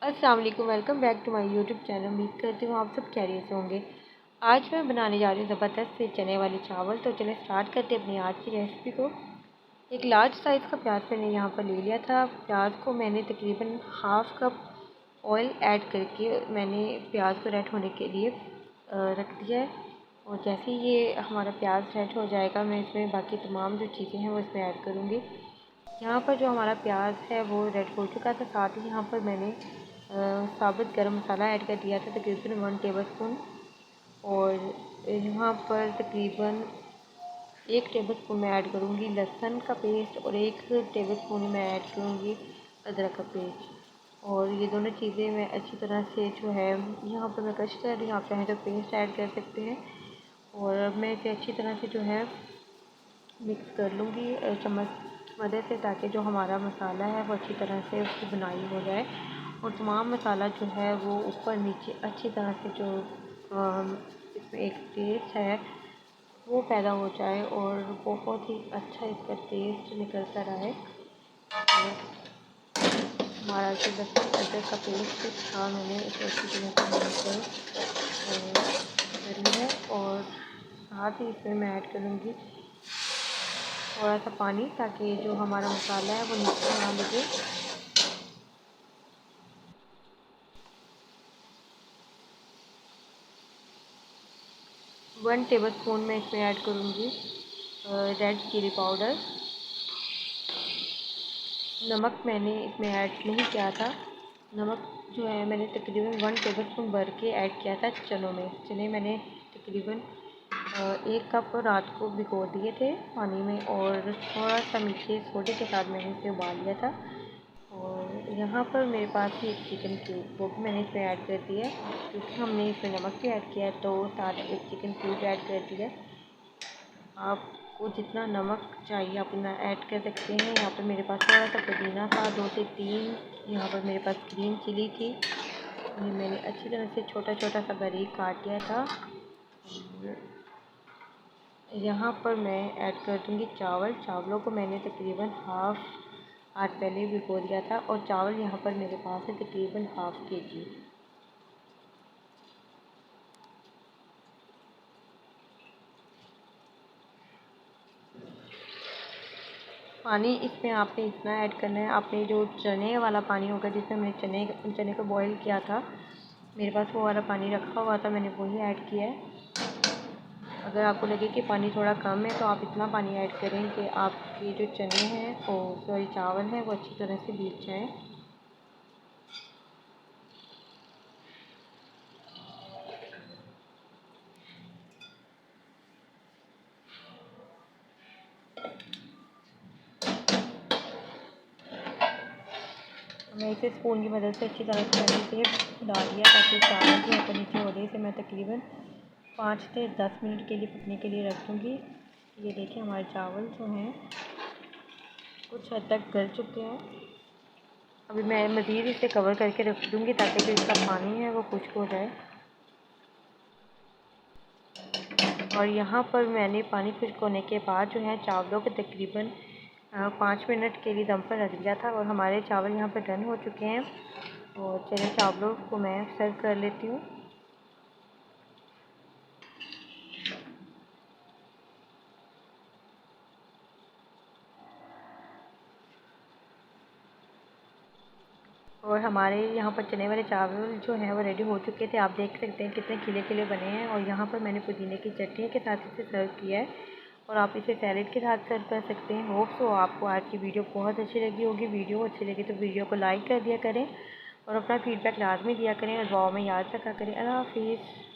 अस्सलाम वालेकुम, welcome back to my YouTube channel. उम्मीद करती हूँ आप सब खैरियत से होंगे। आज मैं बनाने जा रही हूँ ज़बरदस्त से चने वाले चावल। तो चले स्टार्ट करते हैं अपनी आज की रेसिपी को। एक लार्ज साइज़ का प्याज मैंने यहाँ पर ले लिया था। प्याज को मैंने तकरीबन हाफ़ कप ऑयल ऐड करके मैंने प्याज को रेड होने के लिए रख दिया है। और जैसे ही ये हमारा प्याज रेड हो जाएगा, मैं इसमें बाकी तमाम जो चीज़ें हैं वो इसमें ऐड करूँगी। यहाँ पर जो हमारा प्याज है वो रेड हो चुका था। साथ ही यहाँ पर मैंने साबुत गरम मसाला ऐड कर दिया था, तकरीबन 1 टेबलस्पून। और यहाँ पर तकरीबन 1 टेबलस्पून मैं ऐड करूँगी लहसुन का पेस्ट और 1 टेबलस्पून मैं ऐड करूँगी अदरक का पेस्ट। और ये दोनों चीज़ें मैं अच्छी तरह से जो है यहाँ पर मैं क्रश कर रही हूँ। आप चाहें तो पेस्ट ऐड कर सकते हैं। और अब मैं इसे अच्छी तरह से जो है मिक्स कर लूँगी चम्मच की मदद से, ताकि जो हमारा मसाला है वो अच्छी तरह से उसकी बुनाई हो जाए और तमाम मसाला जो है वो ऊपर नीचे अच्छी तरह से जो इसमें एक टेस्ट है वो पैदा हो जाए और बहुत ही अच्छा इसका टेस्ट निकल कर आए। हमारा जो लहसुन अदरक का पेस्ट था मैंने इसे अच्छी तरह से मिक्स कर लिया है। और साथ ही इसमें मैं ऐड करूँगी थोड़ा सा पानी, ताकि जो हमारा मसाला है वो नीचे ना लगे। 1 टेबलस्पून मैं इसमें ऐड करूँगी रेड चिली पाउडर। नमक मैंने इसमें ऐड नहीं किया था। नमक जो है मैंने तकरीबन 1 टेबलस्पून भर के ऐड किया था चनों में। चने मैंने तकरीबन 1 कप रात को भिगो दिए थे पानी में, और थोड़ा सा मीठे सोडे के साथ मैंने इसे उबाल लिया था। और यहाँ पर मेरे पास ही एक चिकन क्यूब, वो भी मैंने इसमें ऐड कर दिया है क्योंकि हमने इसमें नमक भी ऐड किया है, तो साथ एक चिकन क्यूब ऐड कर दिया। आपको जितना नमक चाहिए आप उतना ऐड कर सकते हैं। यहाँ पर मेरे पास थोड़ा सा पुदीना था, 2 से 3 यहाँ पर मेरे पास ग्रीन चिली थी, ये मैंने अच्छी तरह से छोटा छोटा सा बारीक काट लिया था। यहाँ पर मैं ऐड कर दूँगी चावल। चावलों को मैंने तकरीबन हाफ़ आज पहले भिगो दिया था, और चावल यहाँ पर मेरे पास है तकरीबन हाफ़ kg। पानी इसमें आपने इतना ऐड करना है, आपने जो चने वाला पानी होगा जिसमें मैंने चने को बॉईल किया था, मेरे पास वो वाला पानी रखा हुआ था, मैंने वही ऐड किया है। अगर आपको लगे कि पानी थोड़ा कम है तो आप इतना पानी ऐड करें कि आपके जो चने हैं सॉरी चावल हैं वो अच्छी तरह से भीग जाएँ। मैं इसे स्पून की मदद से अच्छी तरह से मैंने इसे डाल दिया, ताकि चावल जो ऊपर नीचे हो जाए। इसे मैं तकरीबन 5 से 10 मिनट के लिए पकने के लिए रख दूँगी। ये देखिए हमारे चावल जो हैं कुछ हद तक गल चुके हैं। अभी मैं मज़ीद इसे कवर करके रख दूँगी ताकि जो इसका पानी है वो खुश्क हो जाए। और यहाँ पर मैंने पानी खुश्क होने के बाद जो है चावलों को तकरीबन 5 मिनट के लिए दम पर रख दिया था, और हमारे चावल यहाँ पर डन हो चुके हैं। और चलिए चावलों को मैं सर्व कर लेती हूँ। और हमारे यहाँ पर चने वाले चावल जो हैं वो रेडी हो चुके थे। आप देख सकते हैं कितने खिले खिले बने हैं। और यहाँ पर मैंने पुदीने की चटनी के साथ इसे सर्व किया है, और आप इसे सैलेड के साथ सर्व कर सकते हैं। होप सो आपको आज की वीडियो बहुत अच्छी लगी होगी। वीडियो अच्छी लगी तो वीडियो को लाइक कर दिया करें और अपना फीडबैक लाजमी दिया करें, और दुआओं में याद रखा करें। अल्लाह हाफिज़।